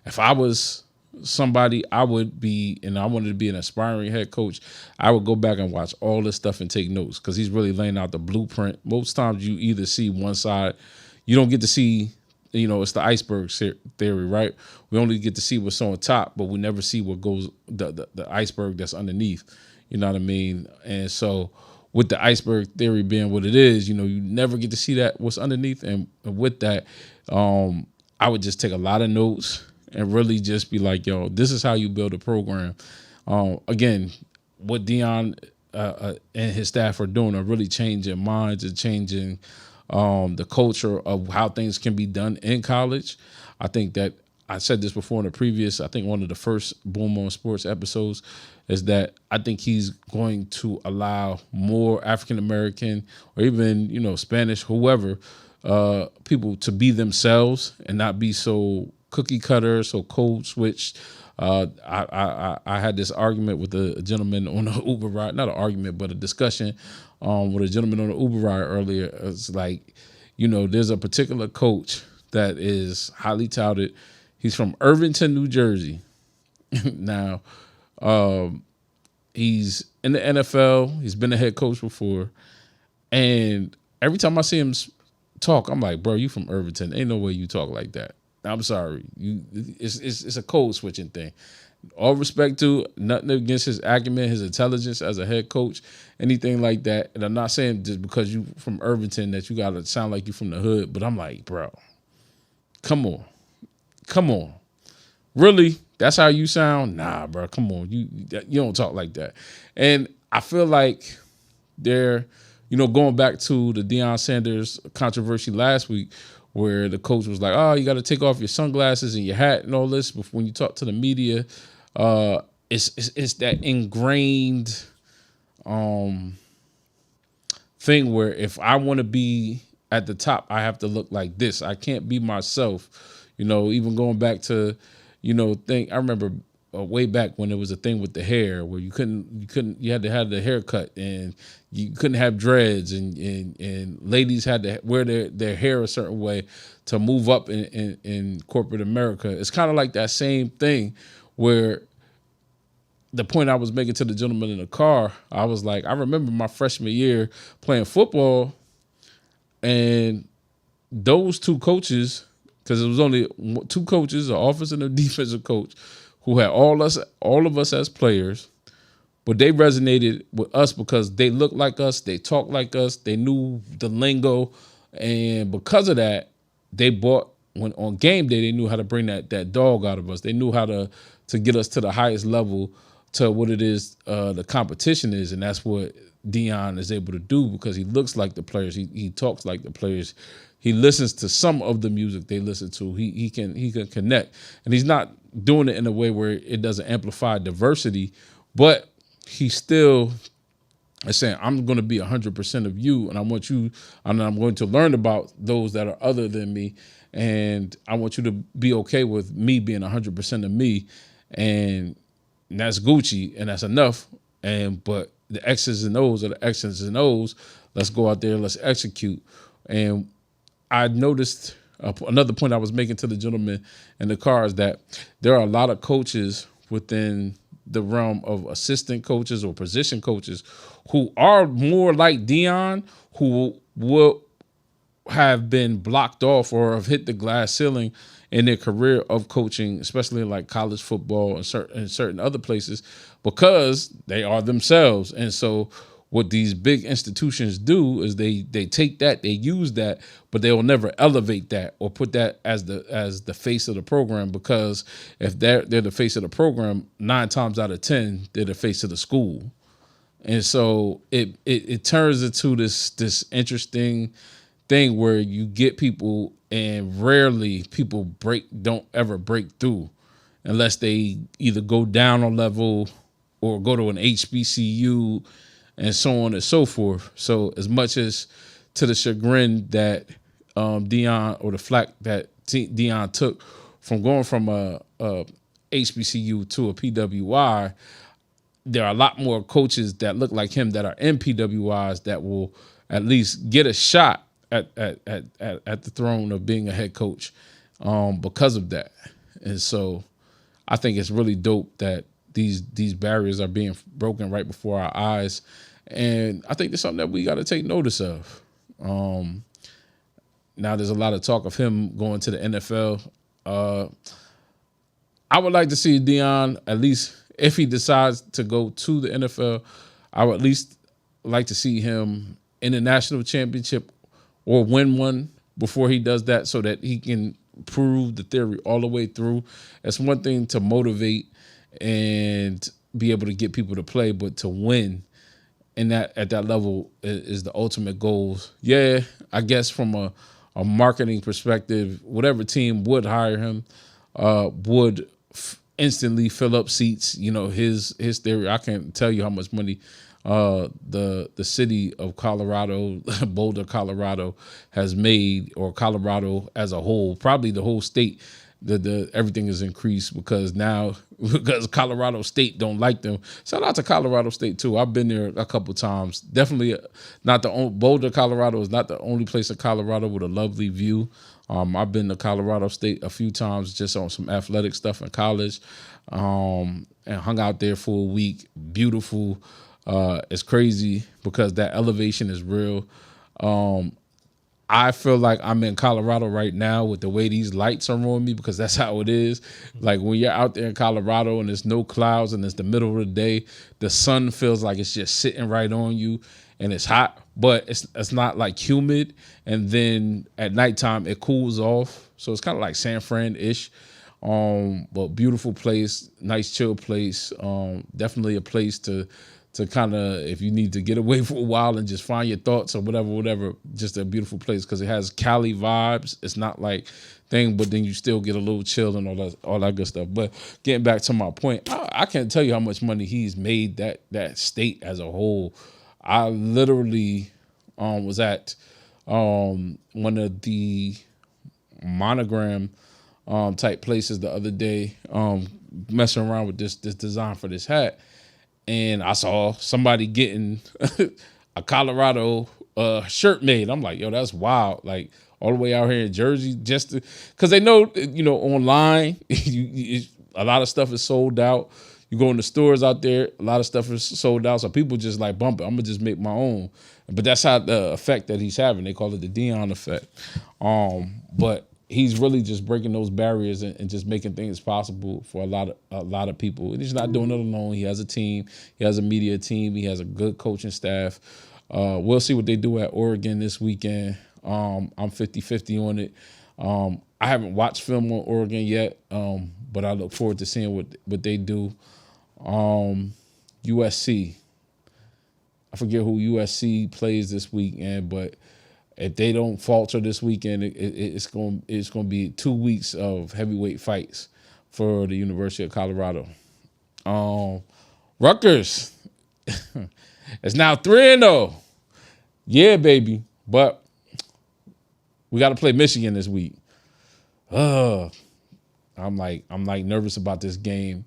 If I was somebody, I would be, and I wanted to be an aspiring head coach, I would go back and watch all this stuff and take notes because he's really laying out the blueprint. Most times you either see one side, you don't get to see, it's the iceberg theory, right? We only get to see what's on top, but we never see what goes, the iceberg that's underneath. You know what I mean? And so, with the iceberg theory being what it is, you never get to see that what's underneath. And with that, I would just take a lot of notes and really just be like, yo, this is how you build a program. Again, what Deion and his staff are doing are really changing minds and changing the culture of how things can be done in college. I think that I said this before in the previous, I think one of the first Boom on Sports episodes, is that I think he's going to allow more African American or even, Spanish, whoever, people to be themselves and not be so cookie cutter, so code switched. I had this argument with a gentleman on the Uber ride, not an argument, but a discussion with a gentleman on the Uber ride earlier. It's like, there's a particular coach that is highly touted. He's from Irvington, New Jersey. Now, he's in the NFL. He's been a head coach before. And every time I see him talk, I'm like, bro, you from Irvington. Ain't no way you talk like that. I'm sorry. It's a code switching thing. All respect to, nothing against his acumen, his intelligence as a head coach, anything like that. And I'm not saying just because you from Irvington that you gotta sound like you from the hood, but I'm like, bro, come on. Come on. Really? That's how you sound? Nah, bro. Come on. You don't talk like that. And I feel like they're, going back to the Deion Sanders controversy last week, where the coach was like, "Oh, you got to take off your sunglasses and your hat and all this." But when you talk to the media, it's that ingrained thing where if I want to be at the top, I have to look like this. I can't be myself. Even going back to, I remember way back when there was a thing with the hair where you had to have the haircut and you couldn't have dreads and ladies had to wear their hair a certain way to move up in corporate America. It's kind of like that same thing where the point I was making to the gentleman in the car, I was like, I remember my freshman year playing football and those two coaches, because it was only two coaches, an offensive and a defensive coach, who had all of us as players, but they resonated with us because they looked like us, they talked like us, they knew the lingo, and because of that, they bought when on game day they knew how to bring that dog out of us. They knew how to get us to the highest level to what it is the competition is, and that's what Deion is able to do because he looks like the players, he talks like the players. He listens to some of the music they listen to. He can connect, and he's not doing it in a way where it doesn't amplify diversity, but he still is saying, "I'm going to be 100% of you, and I want you, and I'm going to learn about those that are other than me, and I want you to be okay with me being 100% of me, and that's Gucci, and that's enough. But the X's and O's are the X's and O's. Let's go out there, let's execute." And I noticed another point I was making to the gentleman in the car is that there are a lot of coaches within the realm of assistant coaches or position coaches who are more like Deion, who will have been blocked off or have hit the glass ceiling in their career of coaching, especially in like college football and certain other places, because they are themselves. And so what these big institutions do is they take that, they use that, but they will never elevate that or put that as the face of the program, because if they're the face of the program, 9 times out of 10 they're the face of the school. And so it turns into this interesting thing where you get people, and rarely people don't ever break through unless they either go down a level or go to an HBCU and so on and so forth. So as much as to the chagrin that Deion, or the flack that Deion took from going from a HBCU to a PWI, there are a lot more coaches that look like him that are in PWIs that will at least get a shot at the throne of being a head coach because of that. And so I think it's really dope that these barriers are being broken right before our eyes. And I think it's something that we got to take notice of. Um, Now there's a lot of talk of him going to the NFL. Uh, I would like to see Deion, at least if he decides to go to the NFL, I would at least like to see him in a national championship or win one before he does that, so that he can prove the theory all the way through. It's one thing to motivate and be able to get people to play, but to win and that at that level is the ultimate goal. Yeah, I guess from a marketing perspective, whatever team would hire him would instantly fill up seats. You know, his theory. I can't tell you how much money the city of Colorado, Boulder, Colorado, has made, or Colorado as a whole, probably the whole state. The everything is increased because now because Colorado State don't like them. Shout out to Colorado State too. I've been there a couple times. Definitely not the only, Boulder, Colorado is not the only place in Colorado with a lovely view. I've been to Colorado State a few times just on some athletic stuff in college, and hung out there for a week. Beautiful. It's crazy because that elevation is real. I feel like I'm in Colorado right now with the way these lights are on me, because that's how it is. Like when you're out there in Colorado and there's no clouds and it's the middle of the day, the sun feels like it's just sitting right on you and it's hot, but it's not like humid. And then at nighttime it cools off. So it's kind of like San Fran-ish. But beautiful place, nice chill place. Definitely a place to kind of, if you need to get away for a while and just find your thoughts or whatever, just a beautiful place because it has Cali vibes. It's not like thing, but then you still get a little chill and all that good stuff. But getting back to my point, I can't tell you how much money he's made that state as a whole. I literally was at one of the Monogram type places the other day, messing around with this design for this hat. And I saw somebody getting a Colorado shirt made. I'm like, yo, that's wild. Like all the way out here in Jersey, just because they know, online, a lot of stuff is sold out. You go in the stores out there, a lot of stuff is sold out. So people just like bump it. I'm gonna just make my own. But that's how the effect that he's having. They call it the Deion effect. But he's really just breaking those barriers and just making things possible for a lot of people. And he's not doing it alone. He has a team. He has a media team. He has a good coaching staff. We'll see what they do at Oregon this weekend. I'm 50-50 on it. I haven't watched film on Oregon yet, but I look forward to seeing what they do. USC. I forget who USC plays this weekend, but if they don't falter this weekend, it's going to be 2 weeks of heavyweight fights for the University of Colorado. Rutgers, it's now 3-0. Yeah, baby, but we got to play Michigan this week. I'm like nervous about this game.